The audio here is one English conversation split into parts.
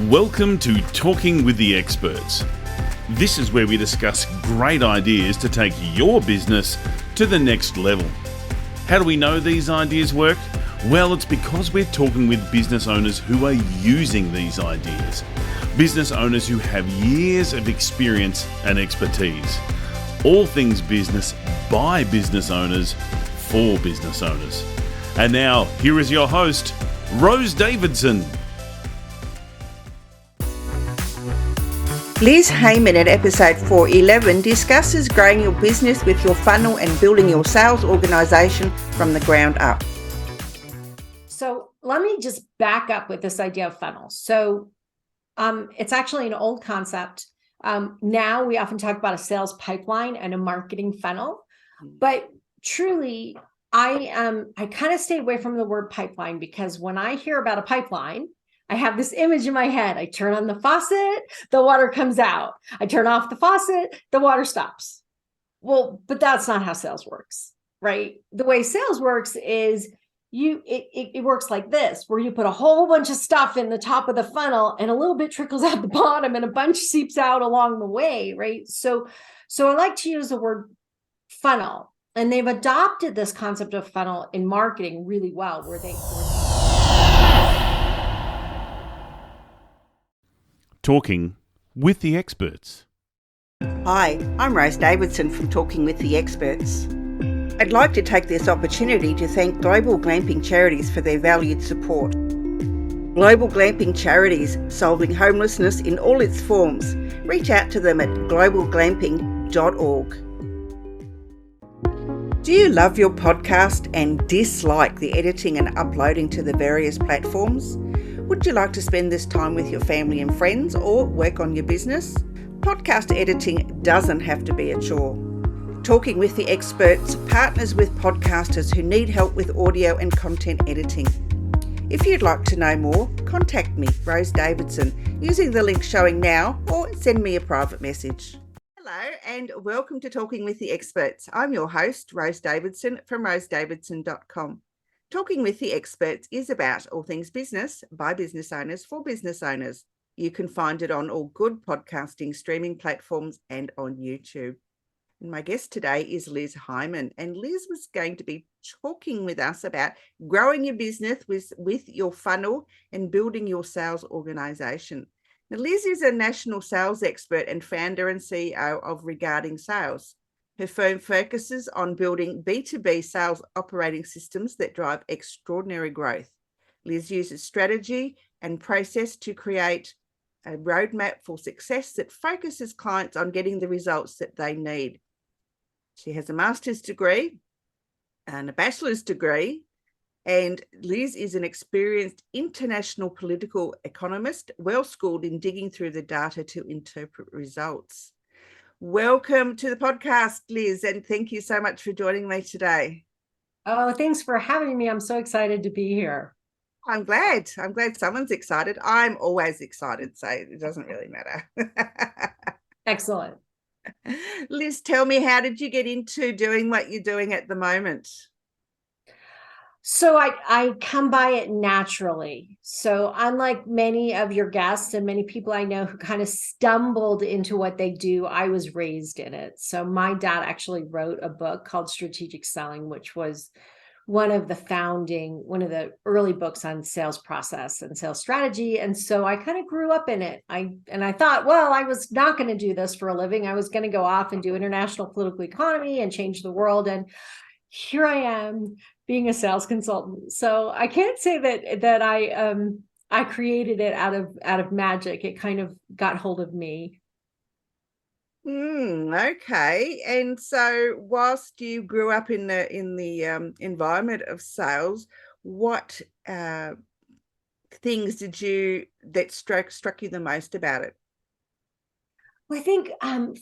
Welcome to Talking with the Experts. This is where we discuss great ideas to take your business to the next level. How do we know these ideas work? Well, it's because we're talking with business owners who are using these ideas. Business owners who have years of experience and expertise. All things business by business owners for business owners. And now, here is your host, Rose Davidson. Liz Heiman at episode 411 discusses growing your business with your funnel and building your sales organisation from the ground up. So let me just back up with this idea of funnels. So it's actually an old concept. Now we often talk about a sales pipeline and a marketing funnel, but truly I kind of stay away from the word pipeline because when I hear about a pipeline, I have this image in my head. I turn on the faucet, the water comes out. I turn off the faucet, the water stops. Well, but that's not how sales works, right? The way sales works is it works like this, where you put a whole bunch of stuff in the top of the funnel and a little bit trickles out the bottom and a bunch seeps out along the way, right? So I like to use the word funnel, and they've adopted this concept of funnel in marketing really well, where they Talking with the Experts. Hi, I'm Rose Davidson from Talking with the Experts. I'd like to take this opportunity to thank Global Glamping Charities for their valued support. Global Glamping Charities, solving homelessness in all its forms. Reach out to them at globalglamping.org. Do you love your podcast and dislike the editing and uploading to the various platforms? Would you like to spend this time with your family and friends or work on your business? Podcast editing doesn't have to be a chore. Talking with the Experts partners with podcasters who need help with audio and content editing. If you'd like to know more, contact me, Rose Davidson, using the link showing now, or send me a private message. Hello and welcome to Talking with the Experts. I'm your host, Rose Davidson from rosedavidson.com. Talking with the Experts is about all things business by business owners for business owners. You can find it on all good podcasting streaming platforms and on YouTube. And my guest today is Liz Heiman, and Liz was going to be talking with us about growing your business with your funnel and building your sales organisation. Now, Liz is a national sales expert and founder and CEO of Regarding Sales. Her firm focuses on building B2B sales operating systems that drive extraordinary growth. Liz uses strategy and process to create a roadmap for success that focuses clients on getting the results that they need. She has a master's degree and a bachelor's degree, and Liz is an experienced international political economist, well-schooled in digging through the data to interpret results. Welcome to the podcast, Liz, and thank you so much for joining me today. Oh, thanks for having me. I'm so excited to be here. I'm glad someone's excited. I'm always excited, so it doesn't really matter. Excellent. Liz, tell me, how did you get into doing what you're doing at the moment? So I come by it naturally. So unlike many of your guests and many people I know who kind of stumbled into what they do, I was raised in it. So my dad actually wrote a book called Strategic Selling, which was one of the early books on sales process and sales strategy. And so I kind of grew up in it. I thought, well, I was not going to do this for a living. I was going to go off and do international political economy and change the world. And here I am being a sales consultant. So I can't say that I created it out of magic. It kind of got hold of me. Okay. And so whilst you grew up in the environment of sales, what things that struck you the most about it? Well, I think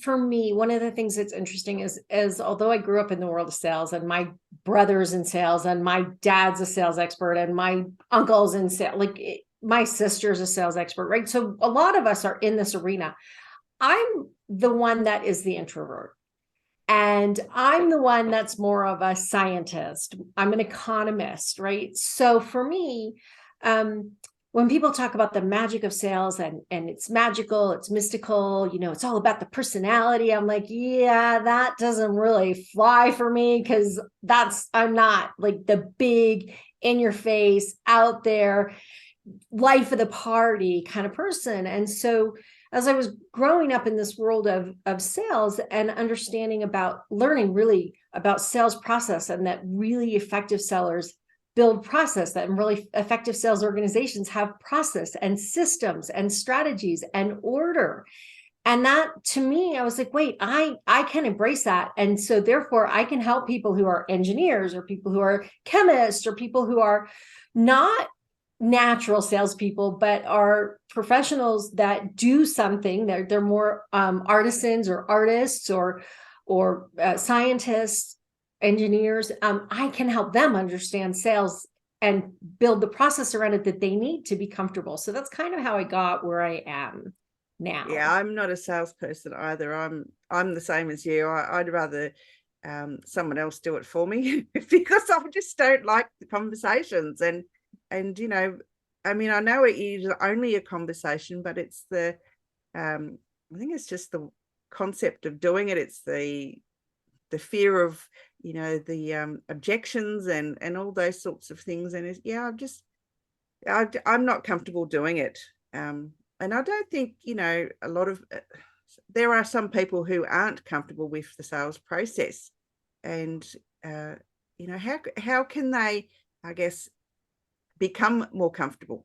for me, one of the things that's interesting is although I grew up in the world of sales and my brother's in sales and my dad's a sales expert and my uncle's in sales, my sister's a sales expert, right? So a lot of us are in this arena. I'm the one that is the introvert. And I'm the one that's more of a scientist. I'm an economist, right? So for me, when people talk about the magic of sales and it's magical, it's mystical, it's all about the personality. I'm like, yeah, that doesn't really fly for me, because I'm not like the big in your face, out there, life of the party kind of person. And so as I was growing up in this world of sales and learning really about sales process, and that really effective sellers build process, that really effective sales organizations have process and systems and strategies and order. And that, to me, I was like, wait, I can embrace that. And so therefore I can help people who are engineers, or people who are chemists, or people who are not natural salespeople, but are professionals that do something. They're more artisans or artists or scientists, engineers. I can help them understand sales and build the process around it that they need to be comfortable. So that's kind of how I got where I am now. Yeah, I'm not a salesperson either. I'm the same as you. I'd rather someone else do it for me because I just don't like the conversations. And I know it is only a conversation, but it's I think it's just the concept of doing it. It's the fear of the objections and all those sorts of things. And I'm not comfortable doing it. And I don't think there are some people who aren't comfortable with the sales process, and how can they, I guess, become more comfortable?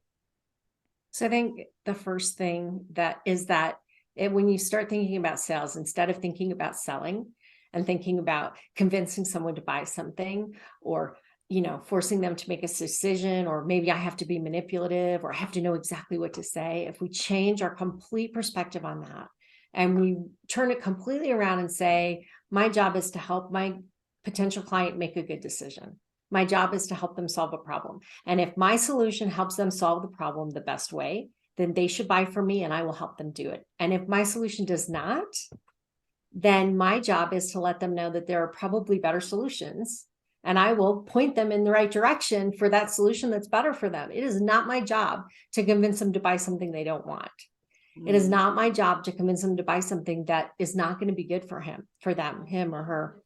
So I think the first thing when you start thinking about sales, instead of thinking about selling and thinking about convincing someone to buy something, or forcing them to make a decision, or maybe I have to be manipulative, or I have to know exactly what to say. If we change our complete perspective on that, and we turn it completely around and say, my job is to help my potential client make a good decision. My job is to help them solve a problem. And if my solution helps them solve the problem the best way, then they should buy from me and I will help them do it. And if my solution does not, then my job is to let them know that there are probably better solutions, and I will point them in the right direction for that solution that's better for them. It is not my job to convince them to buy something they don't want. It is not my job to convince them to buy something that is not going to be good for him or her.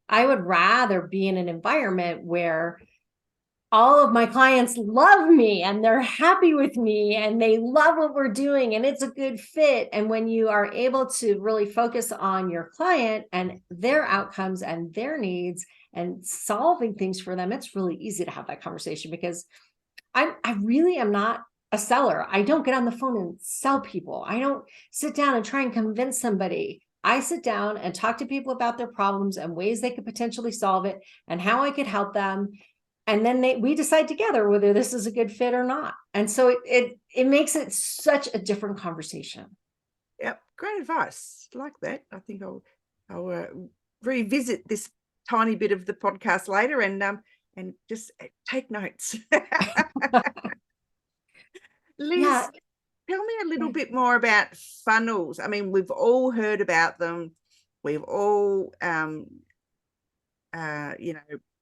I would rather be in an environment where all of my clients love me and they're happy with me and they love what we're doing and it's a good fit. And when you are able to really focus on your client and their outcomes and their needs and solving things for them, it's really easy to have that conversation, because I really am not a seller. I don't get on the phone and sell people. I don't sit down and try and convince somebody. I sit down and talk to people about their problems and ways they could potentially solve it and how I could help them. And then we decide together whether this is a good fit or not. And so it makes it such a different conversation. Yep, great advice. Like that. I think I'll revisit this tiny bit of the podcast later and just take notes. Liz, Yeah. Tell me a little bit more about funnels. I mean, we've all heard about them. We've all,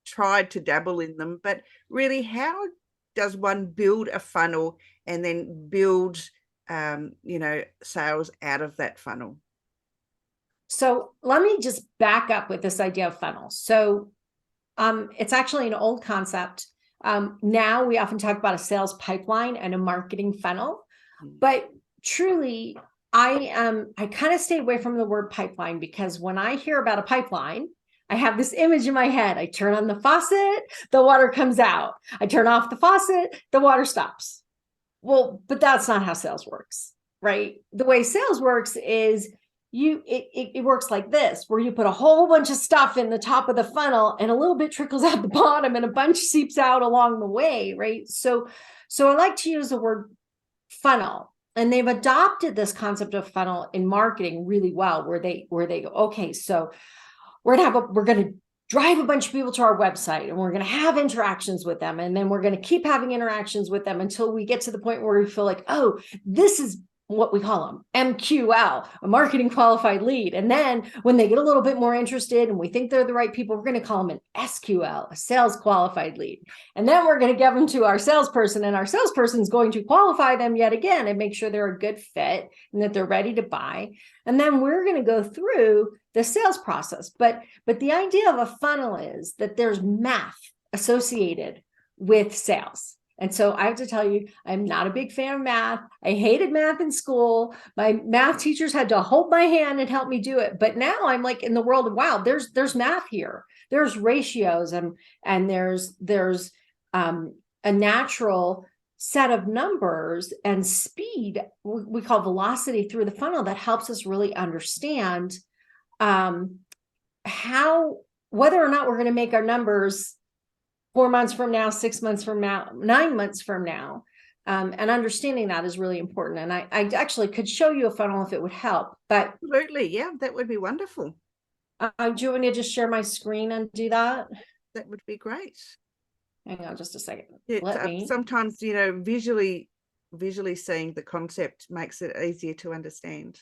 tried to dabble in them. But really, how does one build a funnel and then build, sales out of that funnel? So let me just back up with this idea of funnels. So it's actually an old concept. Now we often talk about a sales pipeline and a marketing funnel, but truly I kind of stay away from the word pipeline, because when I hear about a pipeline, I have this image in my head. I turn on the faucet, the water comes out. I turn off the faucet, the water stops. Well, but that's not how sales works, right? The way sales works is it works like this, where you put a whole bunch of stuff in the top of the funnel and a little bit trickles out the bottom and a bunch seeps out along the way, right? So I like to use the word funnel, and they've adopted this concept of funnel in marketing really well, where they go, okay, so we're going to drive a bunch of people to our website and we're going to have interactions with them. And then we're going to keep having interactions with them until we get to the point where we feel like, oh, this is what we call them, MQL, a marketing qualified lead. And then when they get a little bit more interested and we think they're the right people, we're going to call them an SQL, a sales qualified lead. And then we're going to give them to our salesperson, and our salesperson is going to qualify them yet again and make sure they're a good fit and that they're ready to buy. And then we're going to go through the sales process. But the idea of a funnel is that there's math associated with sales. And so I have to tell you, I'm not a big fan of math. I hated math in school. My math teachers had to hold my hand and help me do it. But now I'm like in the world of, wow, there's math here. There's ratios and there's a natural set of numbers and speed we call velocity through the funnel that helps us really understand how, whether or not we're going to make our numbers 4 months from now, 6 months from now, 9 months from now. And understanding that is really important. And I actually could show you a funnel if it would help. But absolutely, yeah, that would be wonderful. Do you want me to just share my screen and do that? That would be great. Hang on just a second. Sometimes, visually seeing the concept makes it easier to understand.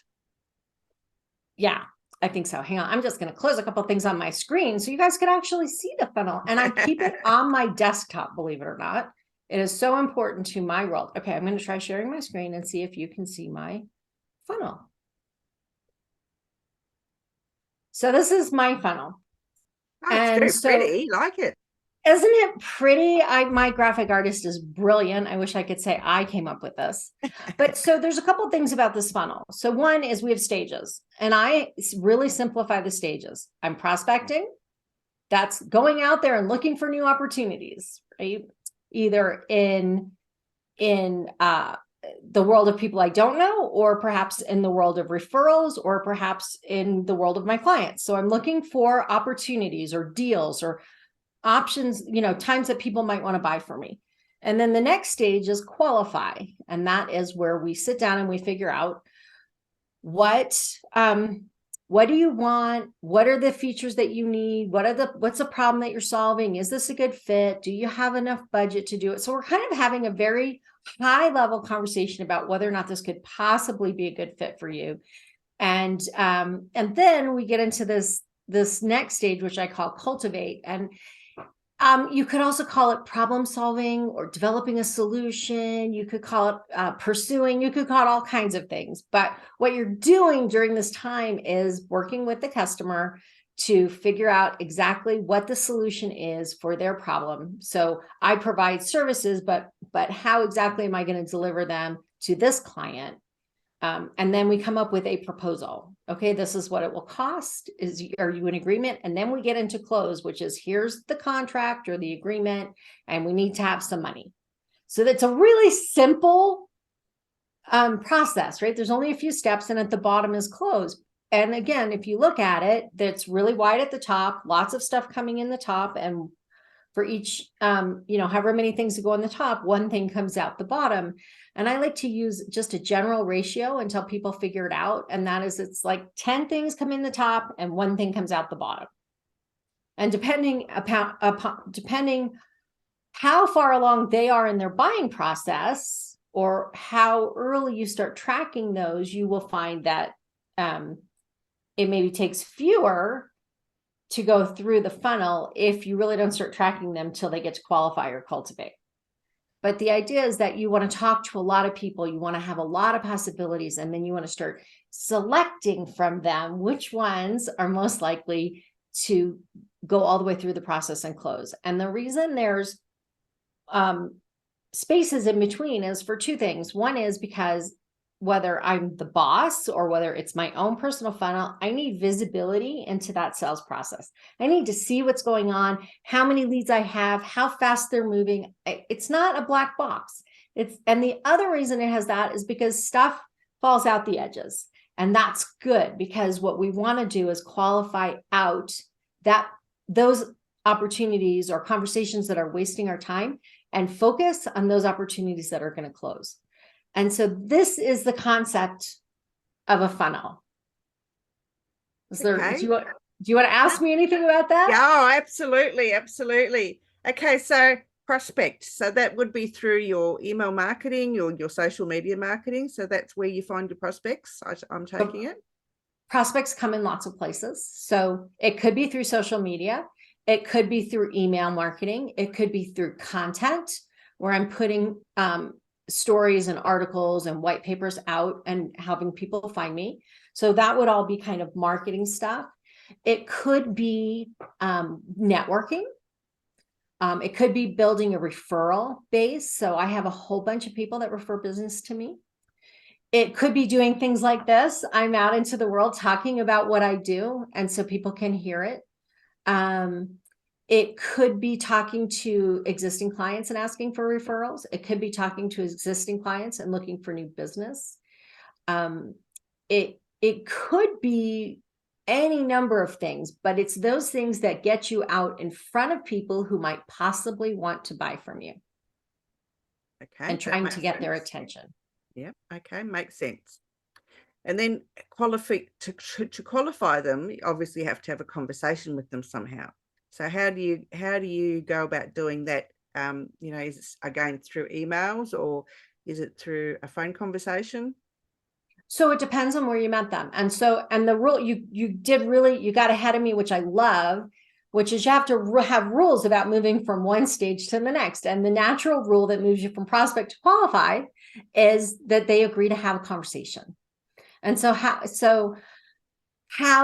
Yeah, I think so. Hang on. I'm just going to close a couple of things on my screen so you guys can actually see the funnel. And I keep it on my desktop, believe it or not. It is so important to my world. Okay, I'm going to try sharing my screen and see if you can see my funnel. So this is my funnel. Oh, it's very pretty. Like it. Isn't it pretty? My graphic artist is brilliant. I wish I could say I came up with this. But so there's a couple things about this funnel. So one is we have stages, and I really simplify the stages. I'm prospecting. That's going out there and looking for new opportunities, right? Either in the world of people I don't know, or perhaps in the world of referrals, or perhaps in the world of my clients. So I'm looking for opportunities or deals or options, times that people might want to buy from me. And then the next stage is qualify. And that is where we sit down and we figure out what do you want? What are the features that you need? What's the problem that you're solving? Is this a good fit? Do you have enough budget to do it? So we're kind of having a very high level conversation about whether or not this could possibly be a good fit for you. And then we get into this next stage, which I call cultivate. And you could also call it problem solving or developing a solution. You could call it pursuing. You could call it all kinds of things. But what you're doing during this time is working with the customer to figure out exactly what the solution is for their problem. So I provide services, but how exactly am I going to deliver them to this client? And then we come up with a proposal. Okay, this is what it will cost. Are you in agreement? And then we get into close, which is here's the contract or the agreement, and we need to have some money. So that's a really simple process, right? There's only a few steps, and at the bottom is close. And again, if you look at it, that's really wide at the top, lots of stuff coming in the top, and for each, however many things to go on the top, one thing comes out the bottom. And I like to use just a general ratio until people figure it out. And that is, it's like 10 things come in the top and one thing comes out the bottom. And depending how far along they are in their buying process or how early you start tracking those, you will find that it maybe takes fewer to go through the funnel if you really don't start tracking them till they get to qualify or cultivate. But the idea is that you want to talk to a lot of people, you want to have a lot of possibilities, and then you want to start selecting from them which ones are most likely to go all the way through the process and close. And the reason there's spaces in between is for two things. One is because whether I'm the boss or whether it's my own personal funnel, I need visibility into that sales process. I need to see what's going on, how many leads I have, how fast they're moving. It's not a black box. And the other reason it has that is because stuff falls out the edges. And that's good, because what we want to do is qualify out those opportunities or conversations that are wasting our time and focus on those opportunities that are going to close. And so this is the concept of a funnel. Okay. Do you want to ask me anything about that? Yeah, absolutely. Okay, so prospect. So that would be through your email marketing, your social media marketing. So that's where you find your prospects. I'm taking it. Prospects come in lots of places. So it could be through social media. It could be through email marketing. It could be through content where I'm putting stories and articles and white papers out and having people find me. So that would all be kind of marketing stuff. It could be networking. It could be building a referral base. So I have a whole bunch of people that refer business to me. It could be doing things like this. I'm out into the world talking about what I do, and so people can hear it. It could be talking to existing clients and asking for referrals. It could be talking to existing clients and looking for new business. It could be any number of things, but it's those things that get you out in front of people who might possibly want to buy from you. Okay. And trying to get their attention. Yeah. Okay. Makes sense. And then to qualify them, you obviously have to have a conversation with them somehow. So how do you go about doing that? Is it again through emails or is it through a phone conversation? So it depends on where you met them. And the rule you got ahead of me, which I love, which is you have to have rules about moving from one stage to the next. And the natural rule that moves you from prospect to qualified is that they agree to have a conversation. And so how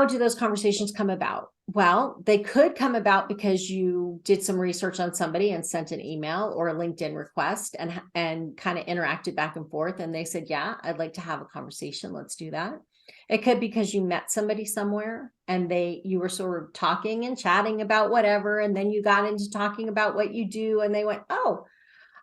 do those conversations come about? Well, they could come about because you did some research on somebody and sent an email or a LinkedIn request and kind of interacted back and forth. And they said, yeah, I'd like to have a conversation. Let's do that. It could be because you met somebody somewhere and you were sort of talking and chatting about whatever. And then you got into talking about what you do. And they went, oh,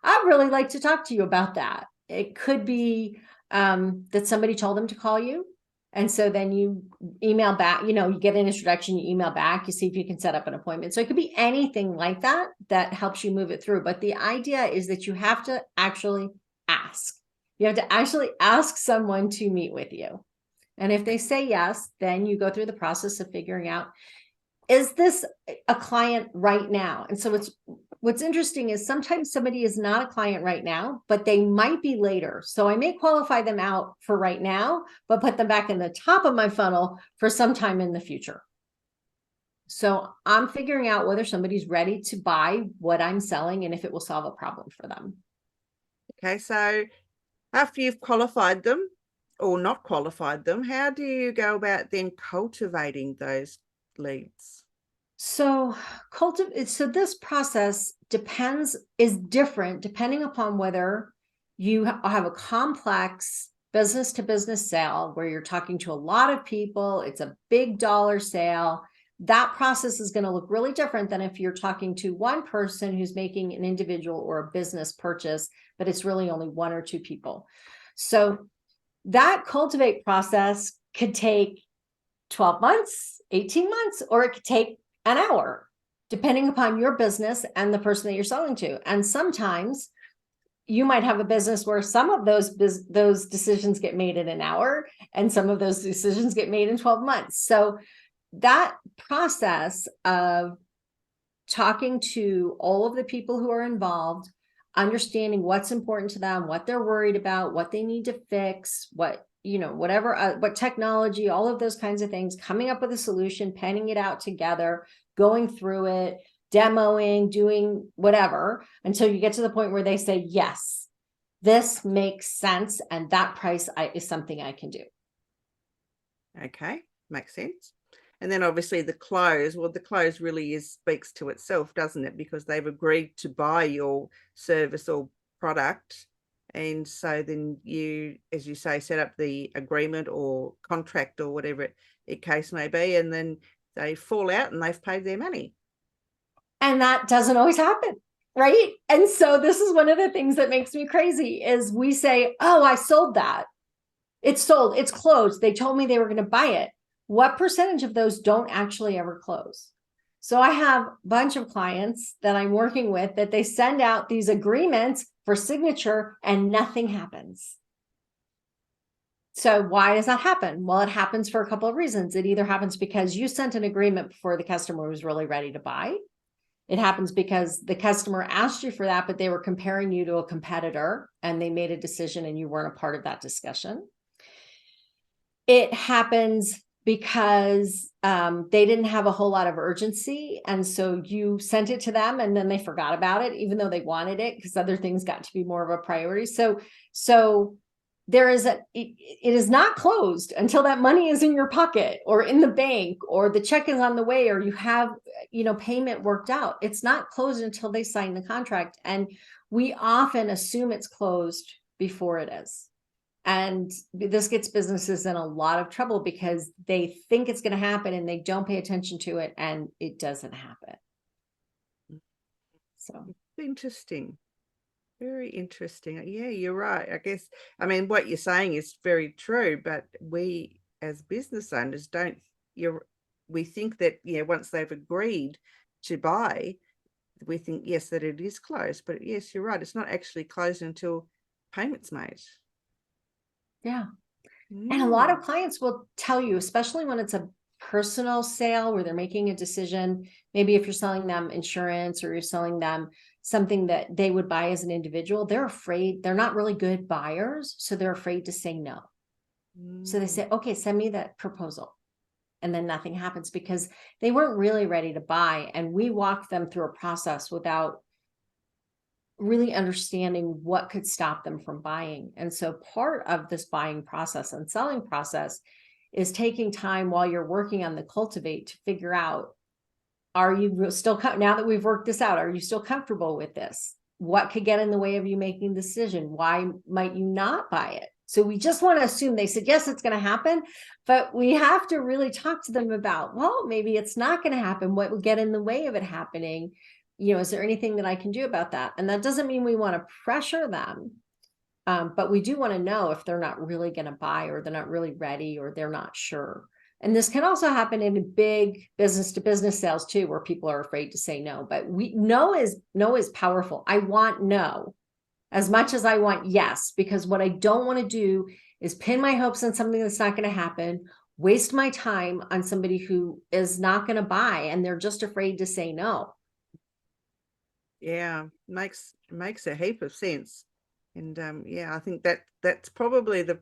I'd really like to talk to you about that. It could be that somebody told them to call you. And so then you email back, you get an introduction, you email back, you see if you can set up an appointment. So it could be anything like that helps you move it through. But the idea is that you have to actually ask. You have to actually ask someone to meet with you. And if they say yes, then you go through the process of figuring out, is this a client right now? And so what's interesting is sometimes somebody is not a client right now, but they might be later. So I may qualify them out for right now, but put them back in the top of my funnel for some time in the future. So I'm figuring out whether somebody's ready to buy what I'm selling and if it will solve a problem for them. Okay, so after you've qualified them or not qualified them, how do you go about then cultivating those leads? So this process is different depending upon whether you have a complex business to business sale where you're talking to a lot of people, it's a big dollar sale. That process is going to look really different than if you're talking to one person who's making an individual or a business purchase, but it's really only one or two people. So that cultivate process could take 12 months, 18 months, or it could take an hour, depending upon your business and the person that you're selling to. And sometimes you might have a business where some of those decisions get made in an hour and some of those decisions get made in 12 months. So that process of talking to all of the people who are involved, understanding what's important to them, what they're worried about, what they need to fix, what technology, all of those kinds of things, coming up with a solution, penning it out together, going through it, demoing, doing whatever, until you get to the point where they say, yes, this makes sense. And that price is something I can do. Okay, makes sense. And then obviously the close really speaks to itself, doesn't it? Because they've agreed to buy your service or product. And so then you, as you say, set up the agreement or contract or whatever it case may be, and then they fall out and they've paid their money. And that doesn't always happen, right? And so this is one of the things that makes me crazy is we say, oh, I sold that. It's sold, it's closed. They told me they were going to buy it. What percentage of those don't actually ever close? So I have a bunch of clients that I'm working with that they send out these agreements for signature and nothing happens. So why does that happen? Well, it happens for a couple of reasons. It either happens because you sent an agreement before the customer was really ready to buy. It happens because the customer asked you for that, but they were comparing you to a competitor and they made a decision and you weren't a part of that discussion. It happens because they didn't have a whole lot of urgency. And so you sent it to them and then they forgot about it, even though they wanted it, because other things got to be more of a priority. So there is it is not closed until that money is in your pocket or in the bank or the check is on the way or you have, payment worked out. It's not closed until they sign the contract. And we often assume it's closed before it is. And this gets businesses in a lot of trouble because they think it's going to happen and they don't pay attention to it and it doesn't happen. So interesting. Very interesting. Yeah, you're right. I guess, what you're saying is very true, but we as business owners we think that, once they've agreed to buy, we think, yes, that it is closed. But yes, you're right. It's not actually closed until payment's made. Yeah. And a lot of clients will tell you, especially when it's a personal sale where they're making a decision, maybe if you're selling them insurance or you're selling them something that they would buy as an individual, they're afraid, they're not really good buyers. So they're afraid to say no. So they say, okay, send me that proposal. And then nothing happens because they weren't really ready to buy. And we walked them through a process without really understanding what could stop them from buying. And so part of this buying process and selling process is taking time while you're working on the cultivate to figure out, are you still, now that we've worked this out, are you still comfortable with this? What could get in the way of you making the decision? Why might you not buy it? So we just want to assume they said, yes, it's going to happen, but we have to really talk to them about, well, maybe it's not going to happen. What would get in the way of it happening? Is there anything that I can do about that? And that doesn't mean we want to pressure them, but we do want to know if they're not really going to buy or they're not really ready or they're not sure. And this can also happen in big business to business sales too, where people are afraid to say no, but no is powerful. I want no as much as I want yes, because what I don't want to do is pin my hopes on something that's not going to happen, waste my time on somebody who is not going to buy and they're just afraid to say no. Yeah, makes a heap of sense. And I think that's probably the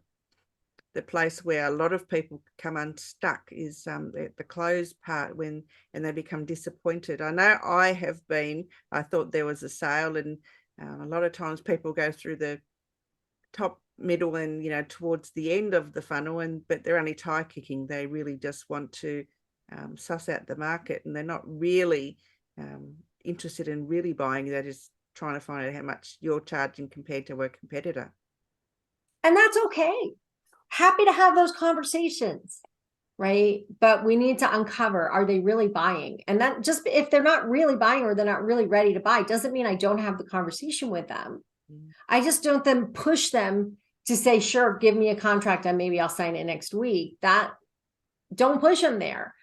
place where a lot of people come unstuck is the close part and they become disappointed. I know I thought there was a sale, and a lot of times people go through the top, middle, and towards the end of the funnel, but they're only tire kicking. They really just want to suss out the market, and they're not really interested in really buying. They're just trying to find out how much you're charging compared to a competitor. And that's okay. Happy to have those conversations, right? But we need to uncover, are they really buying? And that just, if they're not really buying or they're not really ready to buy, doesn't mean I don't have the conversation with them. I just don't then push them to say, sure, give me a contract and maybe I'll sign it next week. Don't push them there.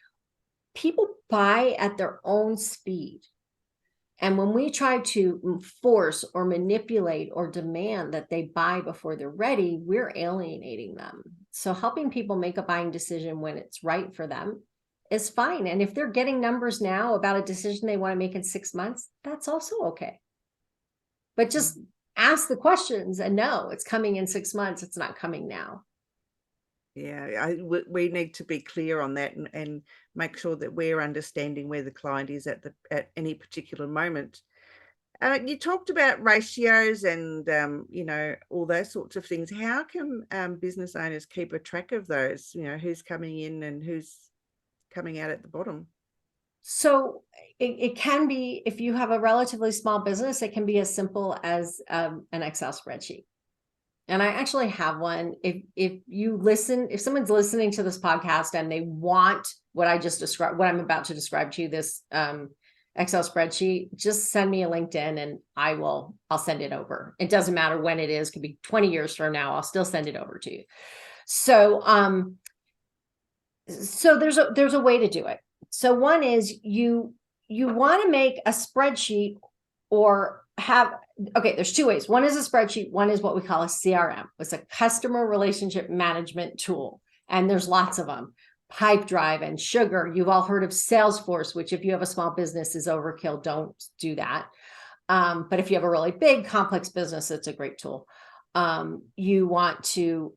People buy at their own speed. And when we try to force or manipulate or demand that they buy before they're ready, we're alienating them. So helping people make a buying decision when it's right for them is fine. And if they're getting numbers now about a decision they want to make in 6 months, that's also okay. But just ask the questions and know it's coming in 6 months. It's not coming now. Yeah, we need to be clear on that and make sure that we're understanding where the client is at any particular moment. You talked about ratios and all those sorts of things. How can business owners keep a track of those? Who's coming in and who's coming out at the bottom? So it can be, if you have a relatively small business, it can be as simple as an Excel spreadsheet. And I actually have one. If someone's listening to this podcast and they want what I just described, what I'm about to describe to you, this Excel spreadsheet, just send me a LinkedIn and I'll send it over. It doesn't matter when it is, it could be 20 years from now, I'll still send it over to you. So, there's a way to do it. So one is you want to make a spreadsheet or there's two ways. One is a spreadsheet. One is what we call a CRM. It's a customer relationship management tool. And there's lots of them. Pipedrive and Sugar. You've all heard of Salesforce, which if you have a small business is overkill. Don't do that. But if you have a really big complex business, it's a great tool. You want to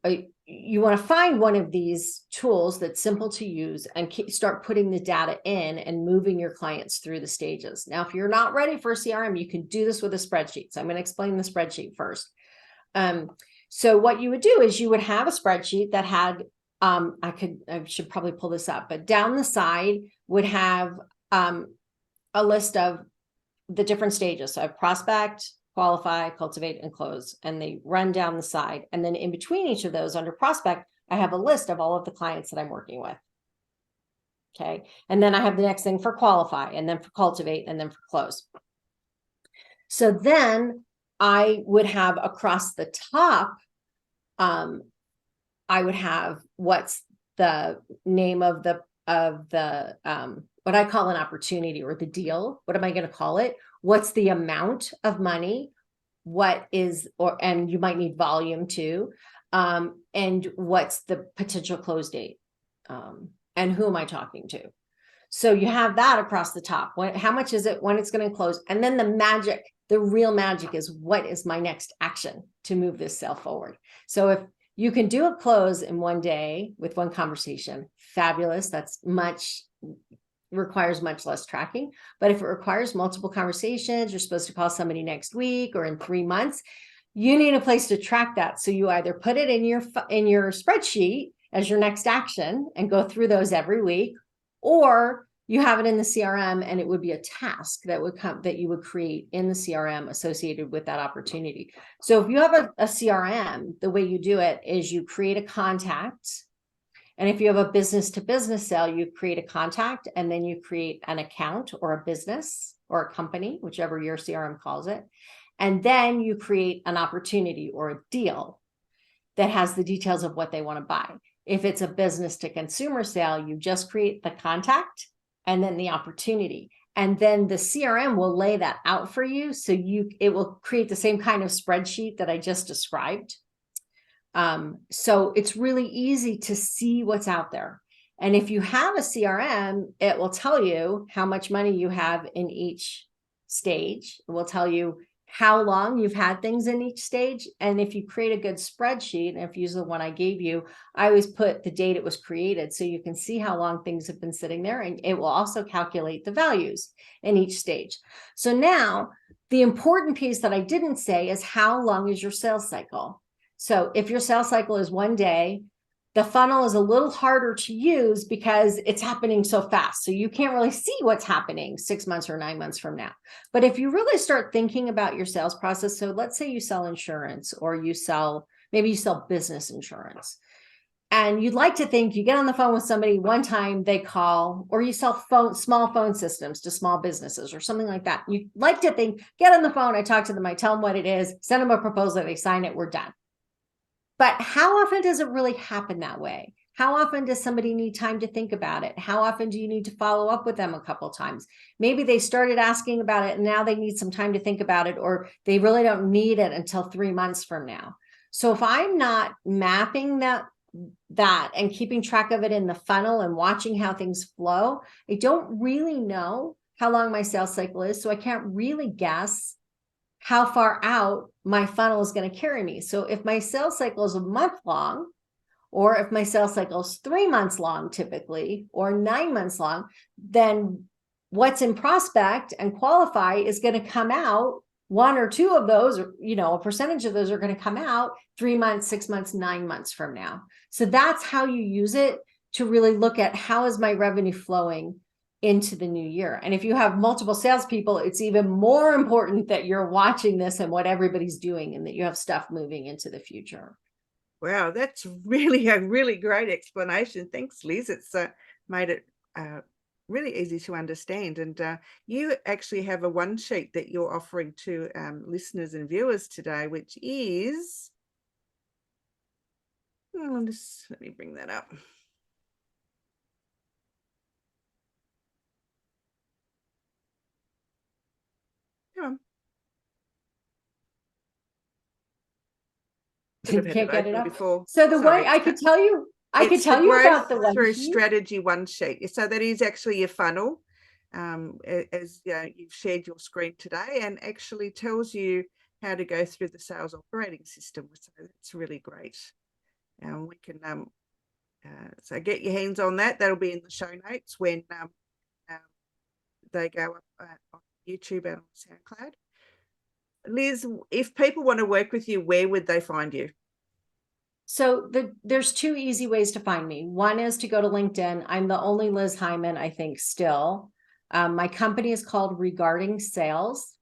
find one of these tools that's simple to use and start putting the data in and moving your clients through the stages. Now, if you're not ready for a CRM, you can do this with a spreadsheet. So I'm going to explain the spreadsheet first. So what you would do is you would have a spreadsheet that had, I should probably pull this up, but down the side would have a list of the different stages. So I have prospect, qualify, cultivate, and close, and they run down the side. And then in between each of those under prospect, I have a list of all of the clients that I'm working with. Okay. And then I have the next thing for qualify, and then for cultivate, and then for close. So then I would have across the top, I would have what's the name of the what I call an opportunity or the deal. What am I going to call it? What's the amount of money? And you might need volume too. And what's the potential close date? And who am I talking to? So you have that across the top. How much is it, when it's going to close? And then the real magic is, what is my next action to move this sale forward? So if you can do a close in one day with one conversation, fabulous. Requires much less tracking. But if it requires multiple conversations, you're supposed to call somebody next week or in 3 months, you need a place to track that. So you either put it in your spreadsheet as your next action and go through those every week, or you have it in the CRM, and it would be a task that you would create in the CRM associated with that opportunity. So if you have a CRM, the way you do it is you create a contact. And if you have a business to business sale, you create a contact, and then you create an account or a business or a company, whichever your CRM calls it. And then you create an opportunity or a deal that has the details of what they want to buy. If it's a business to consumer sale, you just create the contact and then the opportunity. And then the CRM will lay that out for you. So it will create the same kind of spreadsheet that I just described. So it's really easy to see what's out there. And if you have a CRM, it will tell you how much money you have in each stage. It will tell you how long you've had things in each stage. And if you create a good spreadsheet, and if you use the one I gave you, I always put the date it was created so you can see how long things have been sitting there. And it will also calculate the values in each stage. So now the important piece that I didn't say is, how long is your sales cycle? So if your sales cycle is 1 day, the funnel is a little harder to use because it's happening so fast. So you can't really see what's happening 6 months or 9 months from now. But if you really start thinking about your sales process, so let's say you sell insurance, or maybe you sell business insurance, and you'd like to think you get on the phone with somebody one time, they call, or you sell small phone systems to small businesses or something like that. You like to think, get on the phone, I talk to them, I tell them what it is, send them a proposal, they sign it, we're done. But how often does it really happen that way? How often does somebody need time to think about it? How often do you need to follow up with them a couple times? Maybe they started asking about it and now they need some time to think about it, or they really don't need it until 3 months from now. So if I'm not mapping that and keeping track of it in the funnel and watching how things flow, I don't really know how long my sales cycle is. So I can't really guess how far out my funnel is going to carry me. So if my sales cycle is a month long, or if my sales cycle is 3 months long, typically, or 9 months long, then what's in prospect and qualify is going to come out. 1 or 2 of those, or, a percentage of those are going to come out 3 months, 6 months, 9 months from now. So that's how you use it to really look at, how is my revenue flowing into the new year. And if you have multiple salespeople, it's even more important that you're watching this and what everybody's doing, and that you have stuff moving into the future. Wow, that's really a really great explanation. Thanks, Liz. It's made it really easy to understand. And you actually have a one sheet that you're offering to listeners and viewers today, which is, let me bring that up. Come on. Can't get it up before. So the way I could tell you I could It's tell the you growth about the one through sheet. strategy one sheet. So that is actually your funnel, as you've shared your screen today, and actually tells you how to go through the sales operating system. So it's really great. We can so get your hands on that. That'll be in the show notes when they go up on YouTube and on SoundCloud. Liz, if people want to work with you, where would they find you? So there's two easy ways to find me. One is to go to LinkedIn. I'm the only Liz Heiman, I think, still. My company is called Regarding Sales.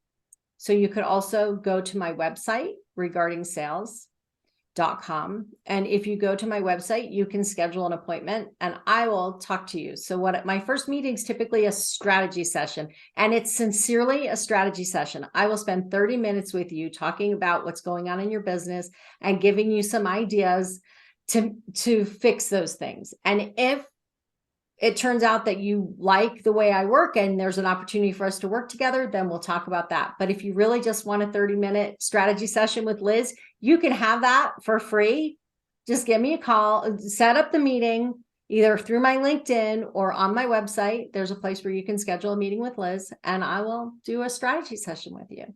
So you could also go to my website, regardingsales.com. And if you go to my website, you can schedule an appointment and I will talk to you. So my first meeting is typically a strategy session, and it's sincerely a strategy session. I will spend 30 minutes with you talking about what's going on in your business and giving you some ideas to fix those things. And if it turns out that you like the way I work and there's an opportunity for us to work together, then we'll talk about that. But if you really just want a 30-minute strategy session with Liz, you can have that for free. Just give me a call, set up the meeting either through my LinkedIn or on my website. There's a place where you can schedule a meeting with Liz and I will do a strategy session with you.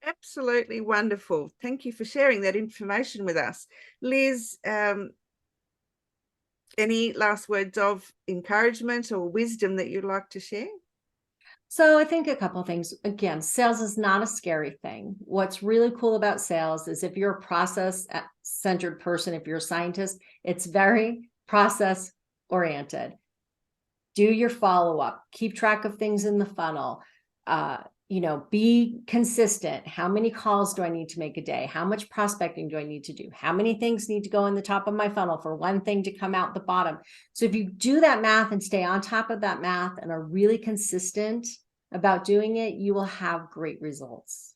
Absolutely wonderful. Thank you for sharing that information with us. Liz, any last words of encouragement or wisdom that you'd like to share? So I think a couple of things. Again, sales is not a scary thing. What's really cool about sales is if you're a process-centered person, if you're a scientist, it's very process-oriented. Do your follow-up. Keep track of things in the funnel. Be consistent. How many calls do I need to make a day? How much prospecting do I need to do? How many things need to go in the top of my funnel for one thing to come out the bottom? So if you do that math and stay on top of that math and are really consistent about doing it, you will have great results.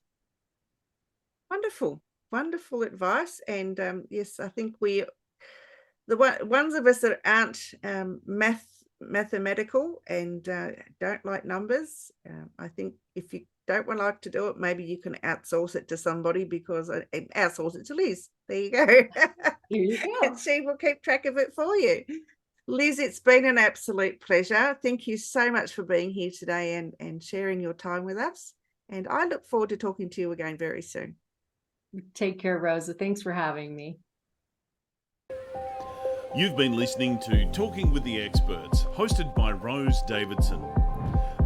Wonderful, wonderful advice. And yes, I think the ones of us that aren't mathematical and don't like numbers, I think if you don't like to do it, maybe you can outsource it to somebody, because outsource it to Liz. There you go. Here you go. And she will keep track of it for you. Liz, it's been an absolute pleasure. Thank you so much for being here today and sharing your time with us. And I look forward to talking to you again very soon. Take care, Rosa. Thanks for having me. You've been listening to Talking with the Experts, hosted by Rose Davidson.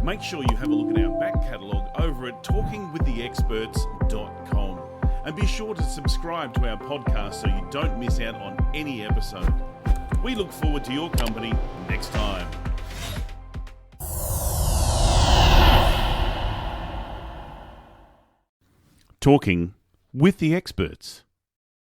Make sure you have a look at our back catalogue over at talkingwiththeexperts.com, and be sure to subscribe to our podcast so you don't miss out on any episode. We look forward to your company next time. Talking with the Experts.